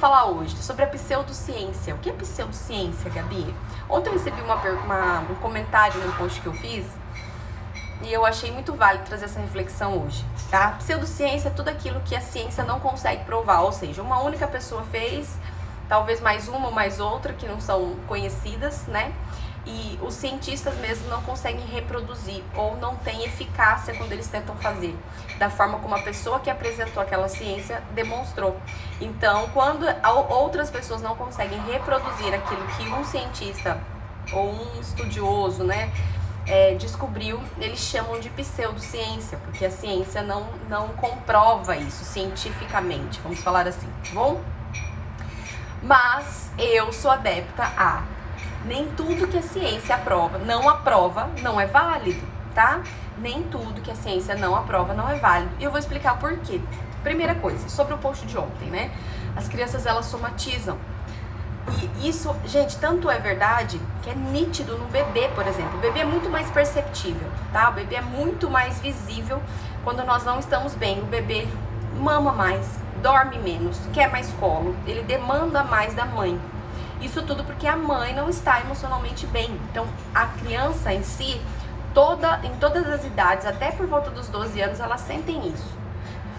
Falar hoje sobre a pseudociência. O que é pseudociência, Gabi? Ontem eu recebi um comentário no post que eu fiz e eu achei muito válido trazer essa reflexão hoje, tá? Pseudociência é tudo aquilo que a ciência não consegue provar, ou seja, uma única pessoa fez, talvez mais uma ou mais outra que não são conhecidas, né? E os cientistas mesmo não conseguem reproduzir ou não tem eficácia quando eles tentam fazer da forma como a pessoa que apresentou aquela ciência demonstrou. Então, quando outras pessoas não conseguem reproduzir aquilo que um cientista ou um estudioso, né, descobriu, eles chamam de pseudociência, porque a ciência não comprova isso cientificamente, vamos falar assim, tá bom? Mas eu sou adepta a nem tudo que a ciência aprova, não é válido, tá? Nem tudo que a ciência não aprova não é válido. E eu vou explicar por quê. Primeira coisa, sobre o post de ontem, né? As crianças, elas somatizam. E isso, gente, tanto é verdade que é nítido no bebê, por exemplo. O bebê é muito mais perceptível, tá? O bebê é muito mais visível quando nós não estamos bem. O bebê mama mais, dorme menos, quer mais colo, ele demanda mais da mãe. Isso tudo porque a mãe não está emocionalmente bem. Então, a criança em si, em todas as idades, até por volta dos 12 anos, elas sentem isso.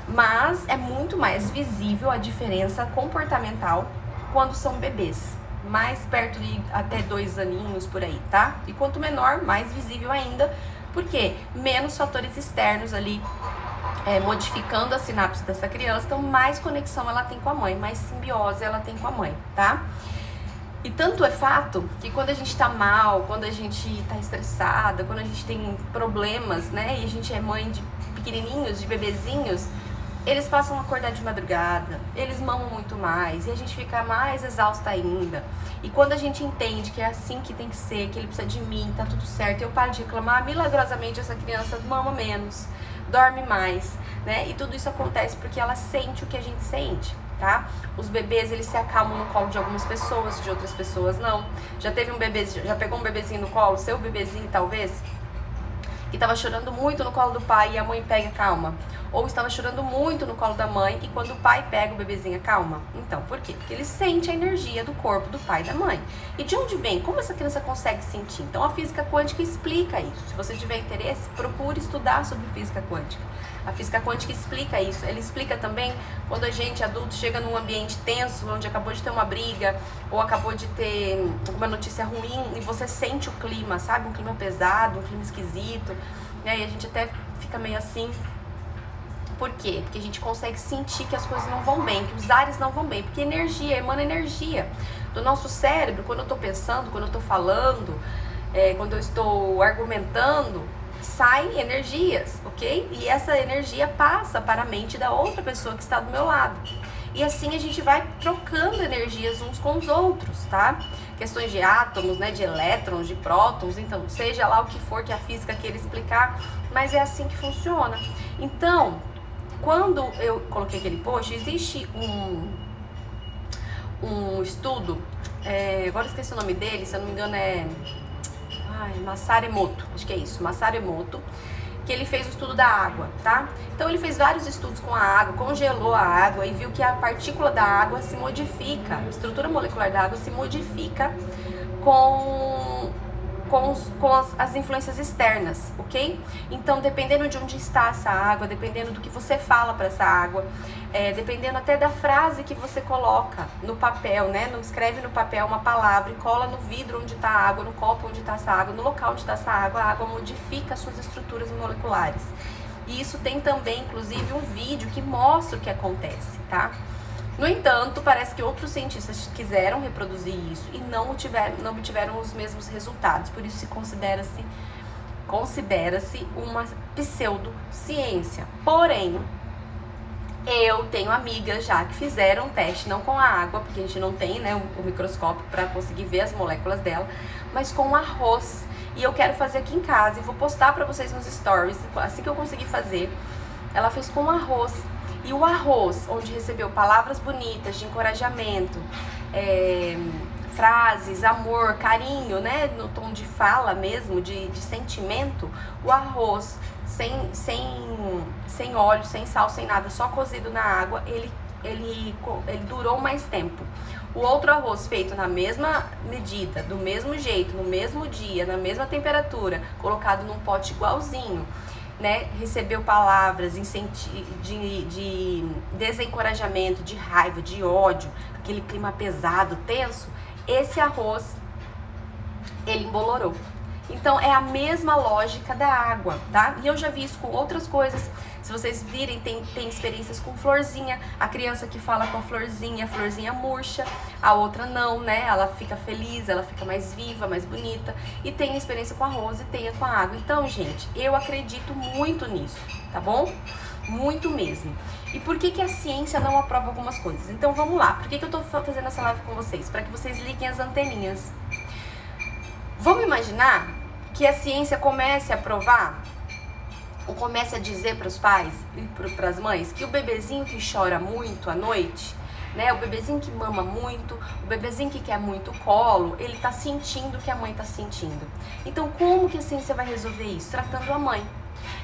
Mas é muito mais visível a diferença comportamental quando são bebês. Mais perto de até 2 aninhos, por aí, tá? E quanto menor, mais visível ainda, porque menos fatores externos ali modificando a sinapse dessa criança, então mais conexão ela tem com a mãe, mais simbiose ela tem com a mãe, tá? E tanto é fato que quando a gente tá mal, quando a gente tá estressada, quando a gente tem problemas, né, e a gente é mãe de pequenininhos, de bebezinhos, eles passam a acordar de madrugada, eles mamam muito mais e a gente fica mais exausta ainda. E quando a gente entende que é assim que tem que ser, que ele precisa de mim, tá tudo certo, eu paro de reclamar, milagrosamente essa criança mama menos, dorme mais, né? E tudo isso acontece porque ela sente o que a gente sente, tá? Os bebês, eles se acalmam no colo de algumas pessoas, de outras pessoas não. Já pegou um bebezinho no colo, seu bebezinho talvez, que estava chorando muito no colo do pai e a mãe pega, calma. Ou estava chorando muito no colo da mãe e quando o pai pega o bebezinho, calma. Então, por quê? Porque ele sente a energia do corpo do pai e da mãe. E de onde vem? Como essa criança consegue sentir? Então, a física quântica explica isso. Se você tiver interesse, procure estudar sobre física quântica. A física quântica explica isso. Ela explica também quando a gente, adulto, chega num ambiente tenso, onde acabou de ter uma briga ou acabou de ter uma notícia ruim e você sente o clima, sabe? Um clima pesado, um clima esquisito, né? E a gente até fica meio assim. Por quê? Porque a gente consegue sentir que as coisas não vão bem, que os ares não vão bem, porque energia, emana energia do nosso cérebro. Quando eu tô pensando, quando eu tô falando, quando eu estou argumentando, saem energias, ok? E essa energia passa para a mente da outra pessoa que está do meu lado. E assim a gente vai trocando energias uns com os outros, tá? Questões de átomos, né, de elétrons, de prótons, então, seja lá o que for que a física queira explicar, mas é assim que funciona. Então, quando eu coloquei aquele post, existe um estudo, agora eu esqueci o nome dele, se eu não me engano Masaru Emoto, acho que é isso, Masaru Emoto, que ele fez o estudo da água, tá? Então ele fez vários estudos com a água, congelou a água e viu que a partícula da água se modifica, a estrutura molecular da água se modifica com as influências externas, ok? Então, dependendo de onde está essa água, dependendo do que você fala para essa água, dependendo até da frase que você coloca no papel, né? Não escreve no papel uma palavra e cola no vidro onde está a água, no copo onde está essa água, no local onde está essa água, a água modifica as suas estruturas moleculares. E isso tem também, inclusive, um vídeo que mostra o que acontece, tá? No entanto, parece que outros cientistas quiseram reproduzir isso e não obtiveram os mesmos resultados. Por isso se considera-se uma pseudociência. Porém, eu tenho amigas já que fizeram teste, não com a água, porque a gente não tem, né, o microscópio para conseguir ver as moléculas dela, mas com arroz. E eu quero fazer aqui em casa e vou postar para vocês nos stories, assim que eu conseguir fazer. Ela fez com arroz. E o arroz, onde recebeu palavras bonitas de encorajamento, frases, amor, carinho, né, no tom de fala mesmo, de sentimento, o arroz sem óleo, sem sal, sem nada, só cozido na água, ele ele durou mais tempo. O outro arroz feito na mesma medida, do mesmo jeito, no mesmo dia, na mesma temperatura, colocado num pote igualzinho, né, recebeu palavras de desencorajamento, de raiva, de ódio, aquele clima pesado, tenso, esse arroz, ele embolorou. Então, é a mesma lógica da água, tá? E eu já vi isso com outras coisas. Se vocês virem, tem experiências com florzinha. A criança que fala com a florzinha murcha. A outra não, né? Ela fica feliz, ela fica mais viva, mais bonita. E tem a experiência com arroz e tem a com a água. Então, gente, eu acredito muito nisso, tá bom? Muito mesmo. E por que a ciência não aprova algumas coisas? Então, vamos lá. Por que eu tô fazendo essa live com vocês? Para que vocês liguem as anteninhas. Vamos imaginar que a ciência comece a provar, ou comece a dizer para os pais e para as mães, que o bebezinho que chora muito à noite, né, o bebezinho que mama muito, o bebezinho que quer muito colo, ele tá sentindo o que a mãe tá sentindo. Então, como que a ciência vai resolver isso? Tratando a mãe.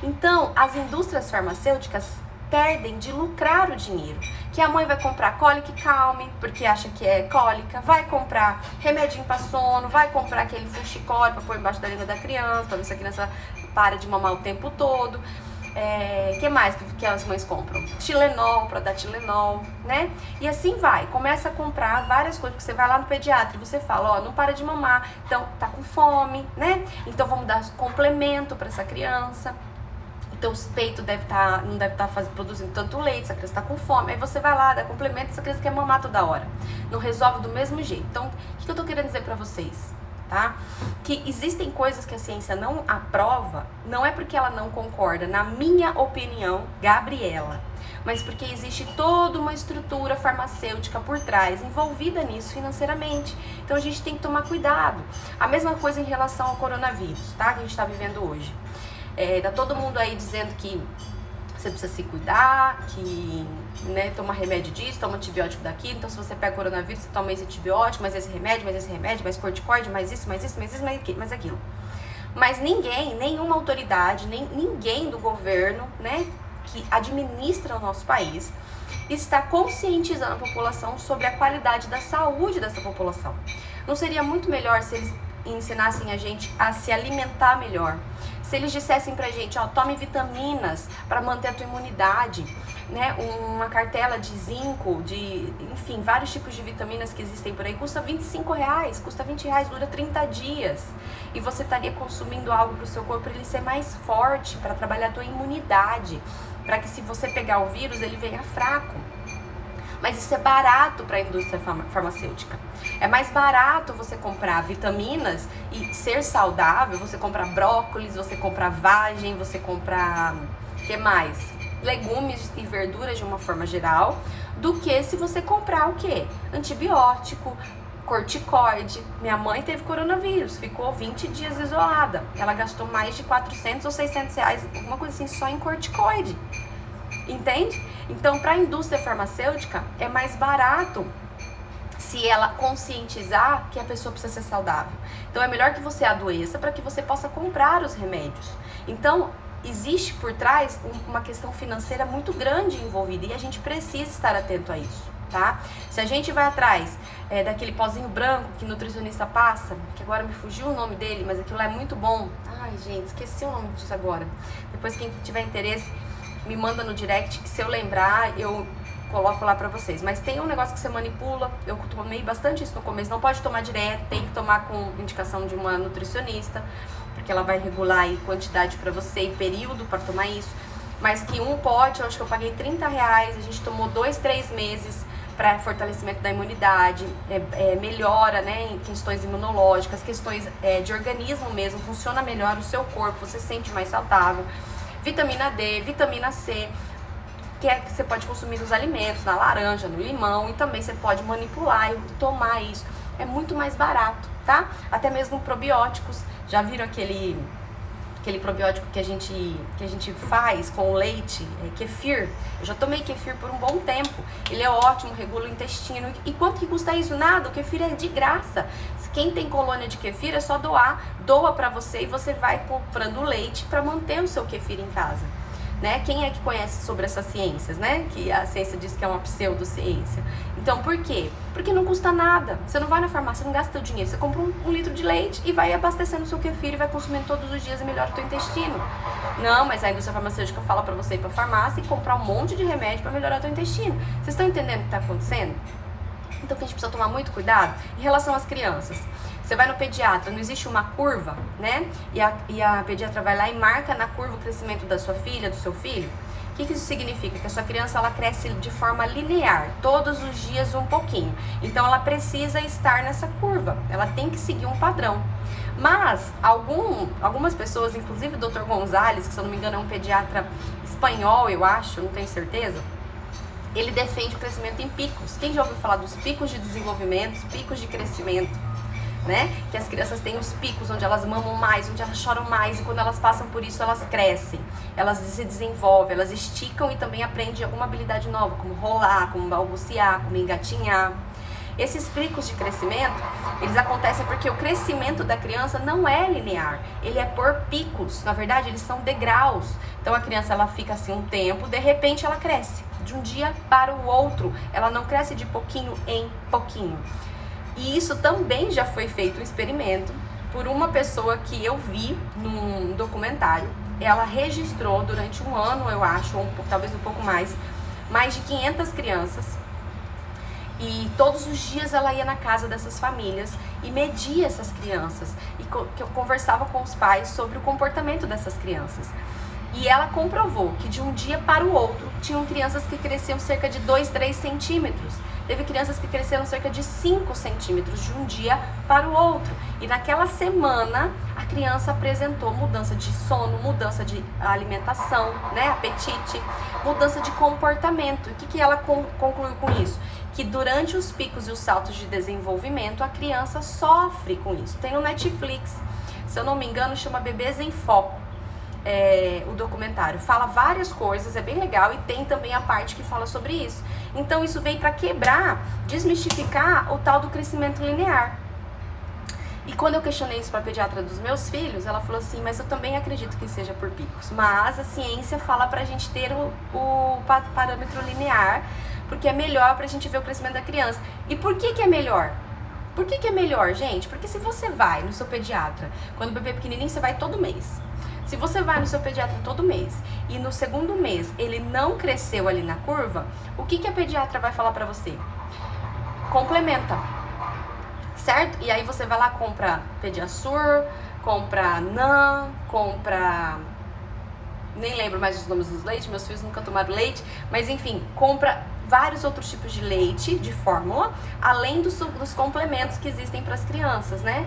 Então, as indústrias farmacêuticas perdem de lucrar o dinheiro. Que a mãe vai comprar cólica e calme, porque acha que é cólica, vai comprar remedinho pra sono, vai comprar aquele fuxicório pra pôr embaixo da língua da criança, pra ver se a criança para de mamar o tempo todo. Que mais que as mães compram? Tilenol, pra dar Tilenol, né? E assim vai, começa a comprar várias coisas, porque você vai lá no pediatra e você fala, ó, não para de mamar, então tá com fome, né? Então vamos dar complemento pra essa criança. Então os peitos não deve estar produzindo tanto leite, essa criança está com fome. Aí você vai lá, dá complemento, essa criança quer mamar toda hora. Não resolve do mesmo jeito. Então, o que eu tô querendo dizer pra vocês? Tá? Que existem coisas que a ciência não aprova, não é porque ela não concorda, na minha opinião, Gabriela, mas porque existe toda uma estrutura farmacêutica por trás, envolvida nisso financeiramente. Então a gente tem que tomar cuidado. A mesma coisa em relação ao coronavírus, tá? Que a gente está vivendo hoje. Tá todo mundo aí dizendo que você precisa se cuidar, que, né, toma remédio disso, toma antibiótico daquilo. Então, se você pega coronavírus, você toma esse antibiótico, mais esse remédio, mais corticoide, mais isso, mais aquilo. Mas ninguém, nenhuma autoridade, ninguém do governo, né, que administra o nosso país, está conscientizando a população sobre a qualidade da saúde dessa população. Não seria muito melhor se eles ensinassem a gente a se alimentar melhor? Se eles dissessem pra gente, ó, tome vitaminas para manter a tua imunidade, né? Uma cartela de zinco, enfim, vários tipos de vitaminas que existem por aí, custa R$25, custa R$20, dura 30 dias. E você estaria consumindo algo pro seu corpo para ele ser mais forte, para trabalhar a tua imunidade, para que se você pegar o vírus, ele venha fraco. Mas isso é barato para a indústria farmacêutica. É mais barato você comprar vitaminas e ser saudável, você comprar brócolis, você comprar vagem, você comprar, que mais? Legumes e verduras de uma forma geral, do que se você comprar o quê? Antibiótico, corticoide. Minha mãe teve coronavírus, ficou 20 dias isolada. Ela gastou mais de 400 ou 600 reais, alguma coisa assim, só em corticoide. Entende? Então, para a indústria farmacêutica, é mais barato se ela conscientizar que a pessoa precisa ser saudável. Então, é melhor que você adoeça para que você possa comprar os remédios. Então, existe por trás uma questão financeira muito grande envolvida e a gente precisa estar atento a isso, tá? Se a gente vai atrás daquele pozinho branco que o nutricionista passa, que agora me fugiu o nome dele, mas aquilo é muito bom. Ai, gente, esqueci o nome disso agora. Depois, quem tiver interesse, me manda no direct, que se eu lembrar, eu coloco lá pra vocês. Mas tem um negócio que você manipula, eu tomei bastante isso no começo, não pode tomar direto, tem que tomar com indicação de uma nutricionista, porque ela vai regular aí quantidade pra você e período pra tomar isso. Mas que um pote, eu acho que eu paguei R$30, a gente tomou 2-3 meses para fortalecimento da imunidade, melhora, né, em questões imunológicas, questões de organismo mesmo, funciona melhor o seu corpo, você se sente mais saudável. Vitamina D, vitamina C, que você pode consumir nos alimentos, na laranja, no limão, e também você pode manipular e tomar isso. É muito mais barato, tá? Até mesmo probióticos. Já viram aquele probiótico que a gente faz com o leite, kefir? Eu já tomei kefir por um bom tempo. Ele é ótimo, regula o intestino. E quanto que custa isso? Nada, o kefir é de graça. Quem tem colônia de kefir é só doa pra você e você vai comprando leite para manter o seu kefir em casa. né? Quem é que conhece sobre essas ciências, né? Que a ciência diz que é uma pseudociência. Então, por quê? Porque não custa nada. Você não vai na farmácia, não gasta seu dinheiro. Você compra um litro de leite e vai abastecendo o seu kefir e vai consumindo todos os dias e melhora o teu intestino. Não, mas a indústria farmacêutica fala pra você ir pra farmácia e comprar um monte de remédio pra melhorar o teu intestino. Vocês estão entendendo o que tá acontecendo? Então, a gente precisa tomar muito cuidado em relação às crianças. Você vai no pediatra, não existe uma curva, né? E a pediatra vai lá e marca na curva o crescimento da sua filha, do seu filho. O que isso significa? Que a sua criança, ela cresce de forma linear, todos os dias um pouquinho. Então, ela precisa estar nessa curva, ela tem que seguir um padrão. Mas, algumas pessoas, inclusive o Dr. Gonzalez, que se eu não me engano é um pediatra espanhol, eu acho, não tenho certeza, ele defende o crescimento em picos. Quem já ouviu falar dos picos de desenvolvimento, os picos de crescimento, né? Que as crianças têm os picos onde elas mamam mais, onde elas choram mais, e quando elas passam por isso, elas crescem, elas se desenvolvem, elas esticam e também aprendem alguma habilidade nova, como rolar, como balbuciar, como engatinhar. Esses picos de crescimento, eles acontecem porque o crescimento da criança não é linear, ele é por picos. Na verdade, eles são degraus. Então a criança, ela fica assim um tempo, de repente ela cresce de um dia para o outro, ela não cresce de pouquinho em pouquinho. E isso também já foi feito um experimento por uma pessoa que eu vi num documentário. Ela registrou durante um ano, eu acho, ou talvez um pouco mais de 500 crianças. E todos os dias ela ia na casa dessas famílias e media essas crianças. E que eu conversava com os pais sobre o comportamento dessas crianças. E ela comprovou que de um dia para o outro, tinham crianças que cresciam cerca de 2, 3 centímetros. Teve crianças que cresceram cerca de 5 centímetros de um dia para o outro. E naquela semana, a criança apresentou mudança de sono, mudança de alimentação, né, apetite, mudança de comportamento. E o que ela concluiu com isso? Que durante os picos e os saltos de desenvolvimento, a criança sofre com isso. Tem no Netflix, se eu não me engano, chama Bebês em Foco. O documentário fala várias coisas, é bem legal, e tem também a parte que fala sobre isso. Então isso veio para quebrar, desmistificar o tal do crescimento linear. E quando eu questionei isso para a pediatra dos meus filhos, ela falou assim, mas eu também acredito que seja por picos, mas a ciência fala pra gente ter o parâmetro linear, porque é melhor pra gente ver o crescimento da criança. E por que é melhor? Por que é melhor, gente? Porque se você vai no seu pediatra, quando o bebê é pequenininho, você vai todo mês. Se você vai no seu pediatra todo mês e no segundo mês ele não cresceu ali na curva, o que a pediatra vai falar pra você? Complementa, certo? E aí você vai lá, compra Pediasur, compra Nan, compra... nem lembro mais os nomes dos leites, meus filhos nunca tomaram leite, mas enfim, compra vários outros tipos de leite, de fórmula, além dos complementos que existem para as crianças, né?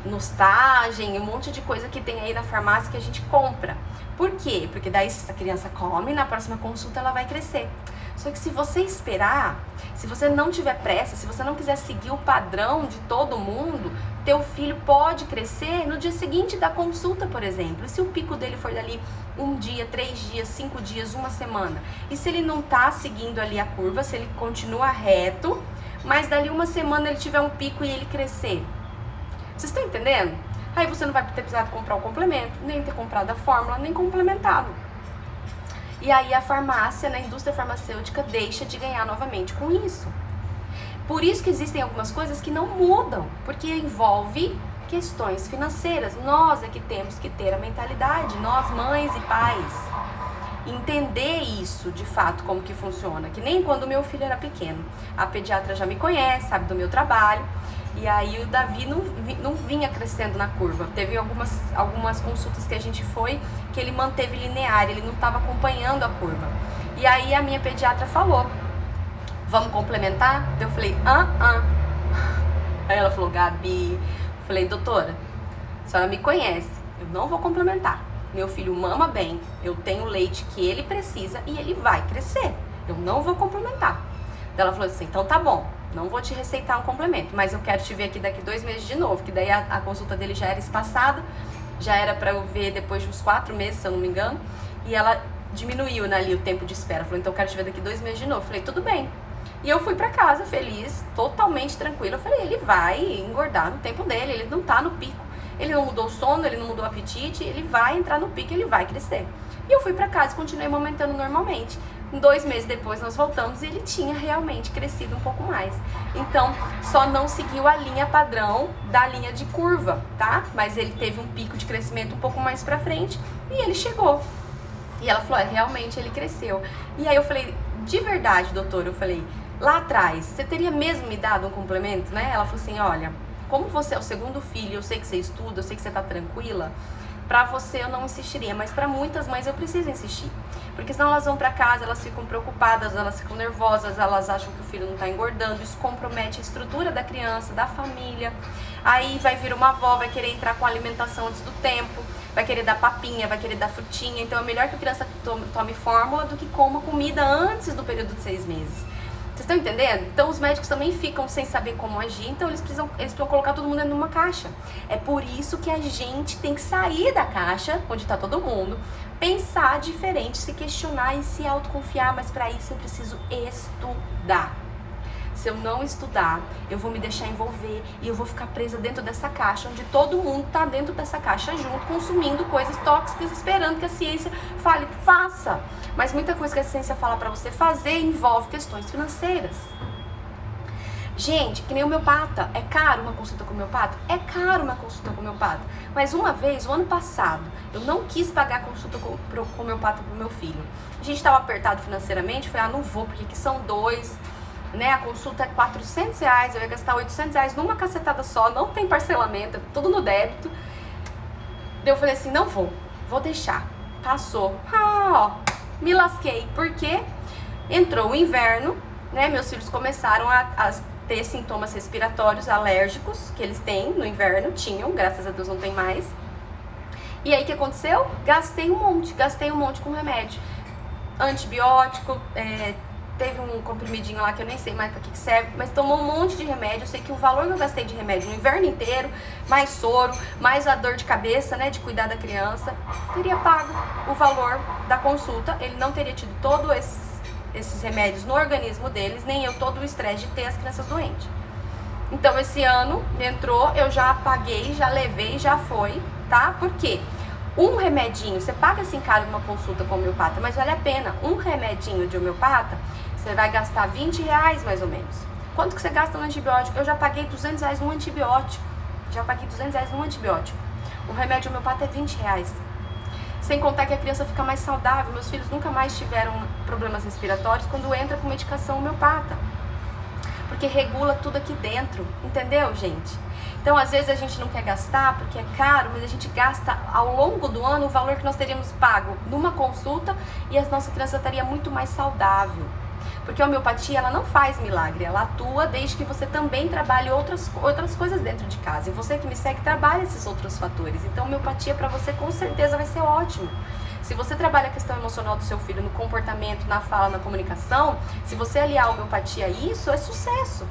Nostagem, um monte de coisa que tem aí na farmácia que a gente compra. Por quê? Porque daí se essa criança come, na próxima consulta ela vai crescer. Só que se você esperar, se você não tiver pressa, se você não quiser seguir o padrão de todo mundo, teu filho pode crescer no dia seguinte da consulta, por exemplo. E se o pico dele for dali 1 dia, 3 dias, 5 dias, 1 semana? E se ele não tá seguindo ali a curva, se ele continua reto, mas dali 1 semana ele tiver um pico e ele crescer? Vocês estão entendendo? Aí você não vai ter precisado comprar o complemento, nem ter comprado a fórmula, nem complementado. E aí a farmácia, a indústria farmacêutica deixa de ganhar novamente com isso. Por isso que existem algumas coisas que não mudam, porque envolve questões financeiras. Nós é que temos que ter a mentalidade, nós mães e pais, entender isso de fato, como que funciona. Que nem quando meu filho era pequeno. A pediatra já me conhece, sabe do meu trabalho. E aí o Davi não vinha crescendo na curva. Teve algumas consultas que a gente foi, que ele manteve linear, ele não estava acompanhando a curva. E aí a minha pediatra falou, vamos complementar? Eu falei, Aí ela falou, Gabi, eu falei, doutora, a senhora me conhece, eu não vou complementar. Meu filho mama bem, eu tenho o leite que ele precisa e ele vai crescer. Eu não vou complementar. Ela falou assim, então tá bom. Não vou te receitar um complemento, mas eu quero te ver aqui daqui 2 meses de novo, que daí a consulta dele já era espaçada, já era pra eu ver depois de uns 4 meses, se eu não me engano, e ela diminuiu, né, ali o tempo de espera. Falou, então eu quero te ver daqui 2 meses de novo. Falei, tudo bem. E eu fui pra casa feliz, totalmente tranquila. Eu falei, ele vai engordar no tempo dele, ele não tá no pico. Ele não mudou o sono, ele não mudou o apetite, ele vai entrar no pico, ele vai crescer. E eu fui pra casa e continuei amamentando normalmente. 2 meses depois nós voltamos e ele tinha realmente crescido um pouco mais. Então, só não seguiu a linha padrão da linha de curva, tá? Mas ele teve um pico de crescimento um pouco mais pra frente e ele chegou. E ela falou, realmente ele cresceu. E aí eu falei, de verdade, doutor, eu falei, lá atrás, você teria mesmo me dado um complemento, né? Ela falou assim, olha, como você é o segundo filho, eu sei que você estuda, eu sei que você tá tranquila, pra você eu não insistiria, mas pra muitas mães eu preciso insistir. Porque senão elas vão pra casa, elas ficam preocupadas, elas ficam nervosas, elas acham que o filho não tá engordando, isso compromete a estrutura da criança, da família. Aí vai vir uma avó, vai querer entrar com alimentação antes do tempo, vai querer dar papinha, vai querer dar frutinha. Então é melhor que a criança tome fórmula do que coma comida antes do período de 6 meses. Vocês estão entendendo? Então os médicos também ficam sem saber como agir, então eles precisam colocar todo mundo dentro de uma caixa. É por isso que a gente tem que sair da caixa, onde está todo mundo, pensar diferente, se questionar e se autoconfiar, mas para isso eu preciso estudar. Se eu não estudar, eu vou me deixar envolver e eu vou ficar presa dentro dessa caixa, onde todo mundo tá dentro dessa caixa junto, consumindo coisas tóxicas, esperando que a ciência fale, faça. Mas muita coisa que a ciência fala pra você fazer envolve questões financeiras. Gente, que nem homeopata, é caro uma consulta com homeopata? É caro uma consulta com homeopata. Mas uma vez, o ano passado, eu não quis pagar a consulta com homeopata pro meu filho. A gente tava apertado financeiramente, falei, não vou, porque aqui são 2... né, a consulta é R$400, eu ia gastar R$800 numa cacetada só, não tem parcelamento, é tudo no débito. Daí eu falei assim, não vou deixar. Passou, me lasquei, porque entrou o inverno, né, meus filhos começaram a ter sintomas respiratórios alérgicos, que eles têm no inverno, tinham, graças a Deus não tem mais. E aí o que aconteceu? Gastei um monte com remédio, antibiótico, teve um comprimidinho lá que eu nem sei mais pra que serve, mas tomou um monte de remédio. Eu sei que o valor que eu gastei de remédio no inverno inteiro, mais soro, mais a dor de cabeça, né, de cuidar da criança, teria pago o valor da consulta. Ele não teria tido todos esses remédios no organismo deles, nem eu todo o estresse de ter as crianças doentes. Então esse ano entrou, eu já paguei, já levei, já foi, tá? Por quê? Um remedinho, você paga assim caro numa consulta com homeopata, mas vale a pena. Um remedinho de homeopata, você vai gastar R$20 mais ou menos. Quanto que você gasta no antibiótico? Eu já paguei R$200 num antibiótico. O remédio homeopata é R$20. Sem contar que a criança fica mais saudável. Meus filhos nunca mais tiveram problemas respiratórios quando entra com medicação homeopata. Porque regula tudo aqui dentro, entendeu, gente? Então, às vezes a gente não quer gastar porque é caro, mas a gente gasta ao longo do ano o valor que nós teríamos pago numa consulta e a nossa criança estaria muito mais saudável. Porque a homeopatia, ela não faz milagre, ela atua desde que você também trabalhe outras coisas dentro de casa. E você que me segue, trabalha esses outros fatores. Então, a homeopatia para você com certeza vai ser ótimo. Se você trabalha a questão emocional do seu filho no comportamento, na fala, na comunicação, se você aliar a homeopatia a isso, é sucesso.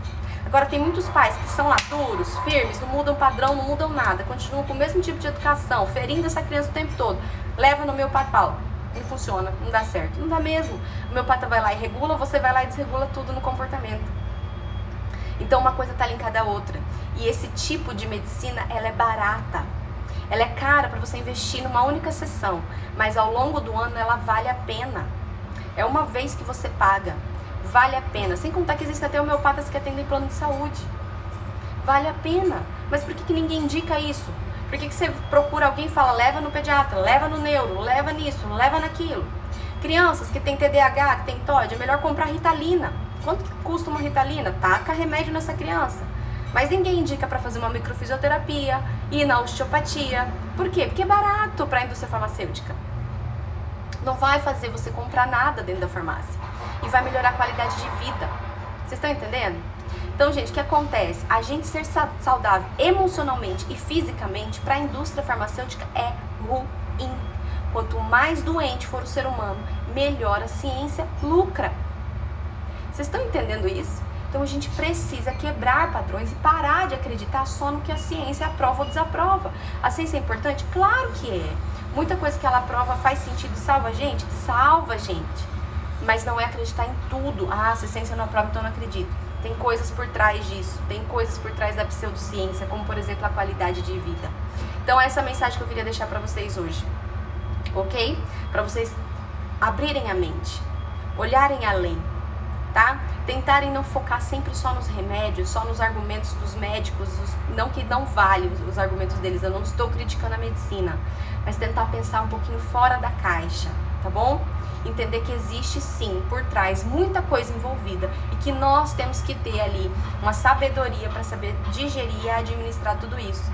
Agora, tem muitos pais que são lá duros, firmes, não mudam padrão, não mudam nada, continuam com o mesmo tipo de educação, ferindo essa criança o tempo todo. Leva no homeopata e fala, não funciona, não dá certo. Não dá mesmo. O homeopata vai lá e regula, você vai lá e desregula tudo no comportamento. Então, uma coisa está linkada à outra. E esse tipo de medicina, ela é barata. Ela é cara para você investir numa única sessão, mas ao longo do ano ela vale a pena. É uma vez que você paga, vale a pena. Sem contar que existem até homeopatas que atendem plano de saúde. Vale a pena. Mas por que ninguém indica isso? Por que você procura alguém e fala, leva no pediatra, leva no neuro, leva nisso, leva naquilo? Crianças que têm TDAH, que têm TOD, é melhor comprar Ritalina. Quanto que custa uma Ritalina? Taca remédio nessa criança. Mas ninguém indica para fazer uma microfisioterapia, ir na osteopatia. Por quê? Porque é barato para a indústria farmacêutica. Não vai fazer você comprar nada dentro da farmácia. E vai melhorar a qualidade de vida. Vocês estão entendendo? Então, gente, o que acontece? A gente ser saudável emocionalmente e fisicamente para a indústria farmacêutica é ruim. Quanto mais doente for o ser humano, melhor a ciência lucra. Vocês estão entendendo isso? Então a gente precisa quebrar padrões e parar de acreditar só no que a ciência aprova ou desaprova. A ciência é importante? Claro que é. Muita coisa que ela aprova faz sentido, salva a gente? Salva a gente. Mas não é acreditar em tudo. Se a ciência não aprova, então eu não acredito. Tem coisas por trás disso. Tem coisas por trás da pseudociência, como por exemplo a qualidade de vida. Então essa é a mensagem que eu queria deixar para vocês hoje. ok? Para vocês abrirem a mente, olharem além, tá? Tentarem não focar sempre só nos remédios, só nos argumentos dos médicos, não que não vale os argumentos deles, eu não estou criticando a medicina, mas tentar pensar um pouquinho fora da caixa, tá bom? Entender que existe sim, por trás, muita coisa envolvida e que nós temos que ter ali uma sabedoria para saber digerir e administrar tudo isso,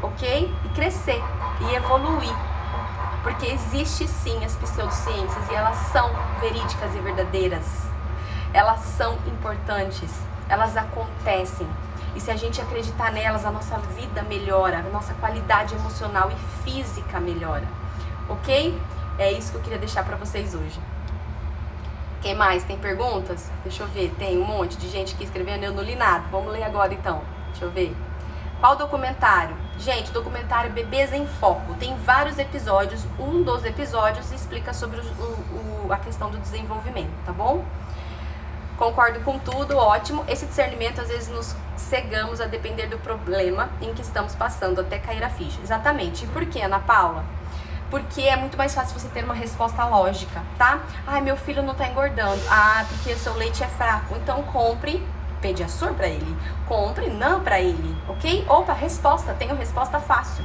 ok? E crescer e evoluir, porque existe sim as pseudociências e elas são verídicas e verdadeiras, elas são importantes, elas acontecem e se a gente acreditar nelas, a nossa vida melhora, a nossa qualidade emocional e física melhora, ok? É isso que eu queria deixar pra vocês hoje. Quem mais? Tem perguntas? Deixa eu ver. Tem um monte de gente aqui escrevendo, eu não li nada. Vamos ler agora então. Deixa eu ver. Qual documentário? Gente, o documentário Bebês em Foco. Tem vários episódios. Um dos episódios explica sobre a questão do desenvolvimento, tá bom? Concordo com tudo, ótimo. Esse discernimento, às vezes, nos cegamos a depender do problema em que estamos passando, até cair a ficha. Exatamente. E por quê, Ana Paula? Porque é muito mais fácil você ter uma resposta lógica, tá? Ai, meu filho não tá engordando. Ah, porque o seu leite é fraco. Então compre Pediasur pra ele. Compre NAN pra ele, ok? Opa, resposta, tenho resposta fácil.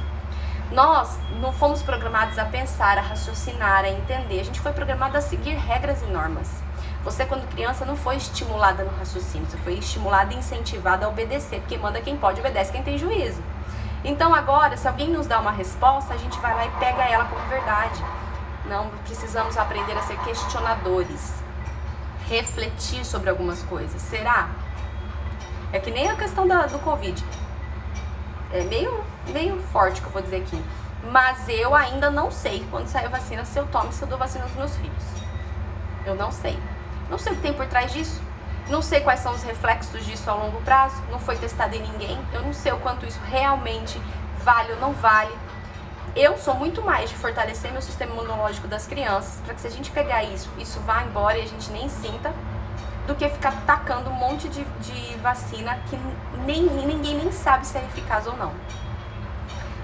Nós não fomos programados a pensar, a raciocinar, a entender. A gente foi programado a seguir regras e normas. Você, quando criança, não foi estimulada no raciocínio. Você foi estimulada e incentivada a obedecer. Porque manda quem pode, obedece quem tem juízo. Então agora, se alguém nos dá uma resposta, a gente vai lá e pega ela como verdade. Não, precisamos aprender a ser questionadores. Refletir sobre algumas coisas. Será? É que nem a questão do Covid. É meio forte que eu vou dizer aqui. Mas eu ainda não sei, quando sair a vacina, se eu tomo, se eu dou vacina aos meus filhos. Eu não sei. Não sei o que tem por trás disso. Não sei quais são os reflexos disso a longo prazo, não foi testado em ninguém, eu não sei o quanto isso realmente vale ou não vale. Eu sou muito mais de fortalecer meu sistema imunológico das crianças, para que se a gente pegar isso vá embora e a gente nem sinta, do que ficar tacando um monte de vacina que ninguém nem sabe se é eficaz ou não.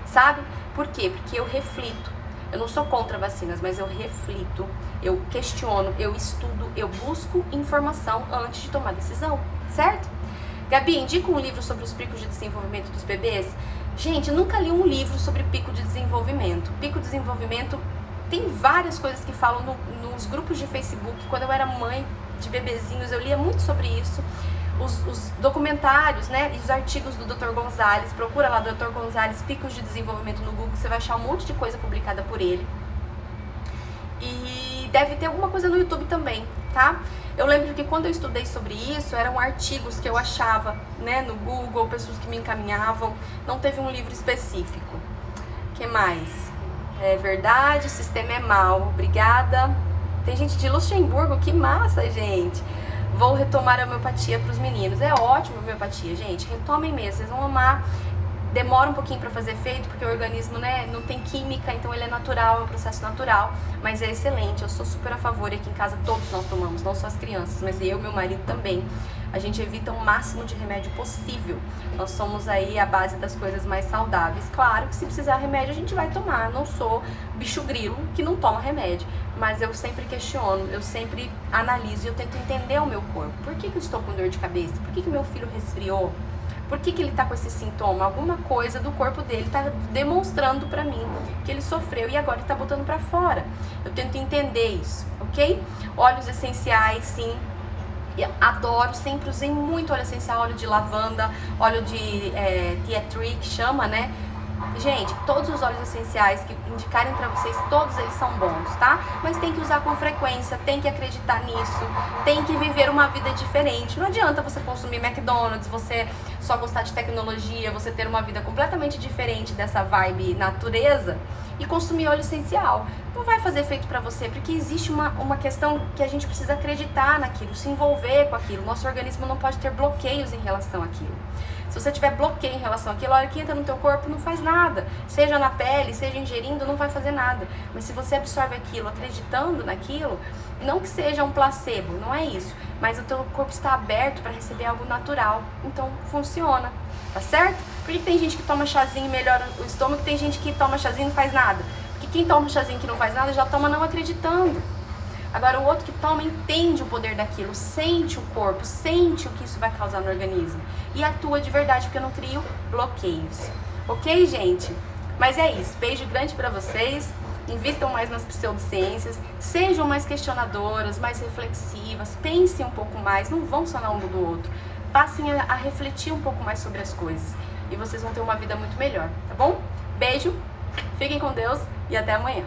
Sabe? Por quê? Porque eu reflito. Eu não sou contra vacinas, mas eu reflito, eu questiono, eu estudo, eu busco informação antes de tomar decisão, certo? Gabi, indica um livro sobre os picos de desenvolvimento dos bebês? Gente, eu nunca li um livro sobre pico de desenvolvimento. Pico de desenvolvimento, tem várias coisas que falam nos grupos de Facebook. Quando eu era mãe de bebezinhos, eu lia muito sobre isso. Os documentários, né, e os artigos do Dr. Gonzalez, procura lá Dr. Gonzalez, picos de desenvolvimento no Google, você vai achar um monte de coisa publicada por ele. E deve ter alguma coisa no YouTube também, tá? Eu lembro que quando eu estudei sobre isso, eram artigos que eu achava, né, no Google, pessoas que me encaminhavam, não teve um livro específico. O que mais? É verdade, o sistema é mau, obrigada. Tem gente de Luxemburgo, que massa, gente. Vou retomar a homeopatia para os meninos. É ótimo a homeopatia, gente. Retomem mesmo, vocês vão amar. Demora um pouquinho para fazer efeito, porque o organismo, né, não tem química, então ele é natural, é um processo natural, mas é excelente. Eu sou super a favor, e aqui em casa todos nós tomamos, não só as crianças, mas eu e meu marido também. A gente evita o máximo de remédio possível. Nós somos aí a base das coisas mais saudáveis. Claro que se precisar de remédio a gente vai tomar. Eu não sou bicho grilo que não toma remédio, mas eu sempre questiono, eu sempre analiso e eu tento entender o meu corpo. Por que eu estou com dor de cabeça? Por que meu filho resfriou? Por que ele tá com esse sintoma? Alguma coisa do corpo dele tá demonstrando pra mim que ele sofreu e agora ele tá botando pra fora. Eu tento entender isso, ok? Óleos essenciais, sim. Eu adoro, sempre usei muito óleo essencial, óleo de lavanda, óleo de tea tree, que chama, né? Gente, todos os óleos essenciais que indicarem pra vocês, todos eles são bons, tá? Mas tem que usar com frequência, tem que acreditar nisso, tem que viver uma vida diferente. Não adianta você consumir McDonald's, você só gostar de tecnologia, você ter uma vida completamente diferente dessa vibe natureza e consumir óleo essencial. Não vai fazer efeito pra você, porque existe uma questão que a gente precisa acreditar naquilo, se envolver com aquilo. Nosso organismo não pode ter bloqueios em relação àquilo. Se você tiver bloqueio em relação àquilo, a hora que entra no teu corpo não faz nada. Seja na pele, seja ingerindo, não vai fazer nada. Mas se você absorve aquilo, acreditando naquilo, não que seja um placebo, não é isso. Mas o teu corpo está aberto para receber algo natural. Então, funciona, tá certo? Por que tem gente que toma chazinho e melhora o estômago e tem gente que toma chazinho e não faz nada? Porque quem toma um chazinho que não faz nada já toma não acreditando. Agora o outro que toma entende o poder daquilo, sente o corpo, sente o que isso vai causar no organismo e atua de verdade, porque eu não crio bloqueios. Ok, gente? Mas é isso, beijo grande pra vocês, invistam mais nas pseudociências, sejam mais questionadoras, mais reflexivas, pensem um pouco mais, não vão só na um do outro, passem a refletir um pouco mais sobre as coisas e vocês vão ter uma vida muito melhor, tá bom? Beijo, fiquem com Deus e até amanhã.